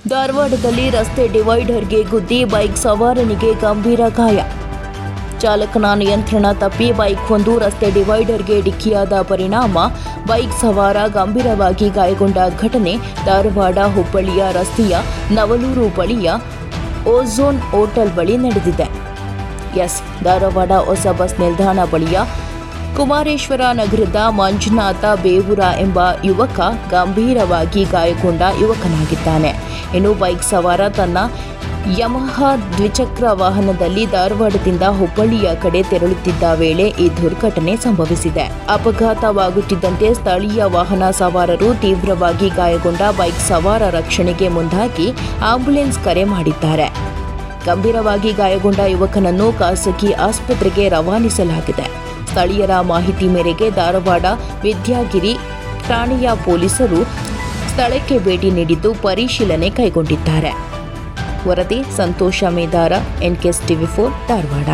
ಧಾರವಾಡದಲ್ಲಿ ರಸ್ತೆ ಡಿವೈಡರ್ಗೆ ಗುದ್ದಿ ಬೈಕ್ ಸವಾರನಿಗೆ ಗಂಭೀರ ಗಾಯ. ಚಾಲಕನ ನಿಯಂತ್ರಣ ತಪ್ಪಿ ಬೈಕ್ ಒಂದು ರಸ್ತೆ ಡಿವೈಡರ್ಗೆ ಡಿಕ್ಕಿಯಾದ ಪರಿಣಾಮ ಬೈಕ್ ಸವಾರ ಗಂಭೀರವಾಗಿ ಗಾಯಗೊಂಡ ಘಟನೆ ಧಾರವಾಡ ಹುಬ್ಬಳ್ಳಿಯ ರಸ್ತೆಯ ನವಲೂರು ಬಳಿಯ ಓಝೋನ್ ಹೋಟೆಲ್ ಬಳಿ ನಡೆದಿದೆ. ಧಾರವಾಡ ಹೊಸ ಬಸ್ ನಿಲ್ದಾಣ ಬಳಿಯ ಕುಮಾರೇಶ್ವರ ನಗರದ ಮಂಜುನಾಥ ಬೇವೂರ ಎಂಬ ಯುವಕ ಗಂಭೀರವಾಗಿ ಗಾಯಗೊಂಡ ಯುವಕನಾಗಿದ್ದಾನೆ. ಇನ್ನು ಬೈಕ್ ಸವಾರ ತನ್ನ ಯಮಹಾ ದ್ವಿಚಕ್ರ ವಾಹನದಲ್ಲಿ ಧಾರವಾಡದಿಂದ ಹುಬ್ಬಳ್ಳಿಯ ಕಡೆ ತೆರಳುತ್ತಿದ್ದ ವೇಳೆ ಈ ದುರ್ಘಟನೆ ಸಂಭವಿಸಿದೆ. ಅಪಘಾತವಾಗುತ್ತಿದ್ದಂತೆ ಸ್ಥಳೀಯ ವಾಹನ ಸವಾರರು ತೀವ್ರವಾಗಿ ಗಾಯಗೊಂಡ ಬೈಕ್ ಸವಾರ ರಕ್ಷಣೆಗೆ ಮುಂದಾಗಿ ಆಂಬ್ಯುಲೆನ್ಸ್ ಕರೆ ಮಾಡಿದ್ದಾರೆ. ಗಂಭೀರವಾಗಿ ಗಾಯಗೊಂಡ ಯುವಕನನ್ನು ಖಾಸಗಿ ಆಸ್ಪತ್ರೆಗೆ ರವಾನಿಸಲಾಗಿದೆ. ಸ್ಥಳೀಯರ ಮಾಹಿತಿ ಮೇರೆಗೆ ಧಾರವಾಡ ವಿದ್ಯಾಗಿರಿ ಠಾಣೆಯ ಪೊಲೀಸರು ಸ್ಥಳಕ್ಕೆ ಭೇಟಿ ನೀಡಿದ್ದು ಪರಿಶೀಲನೆ ಕೈಗೊಂಡಿದ್ದಾರೆ. ವರದಿ ಸಂತೋಷ ಮೇದಾರ, NKS TV4 ಧಾರವಾಡ.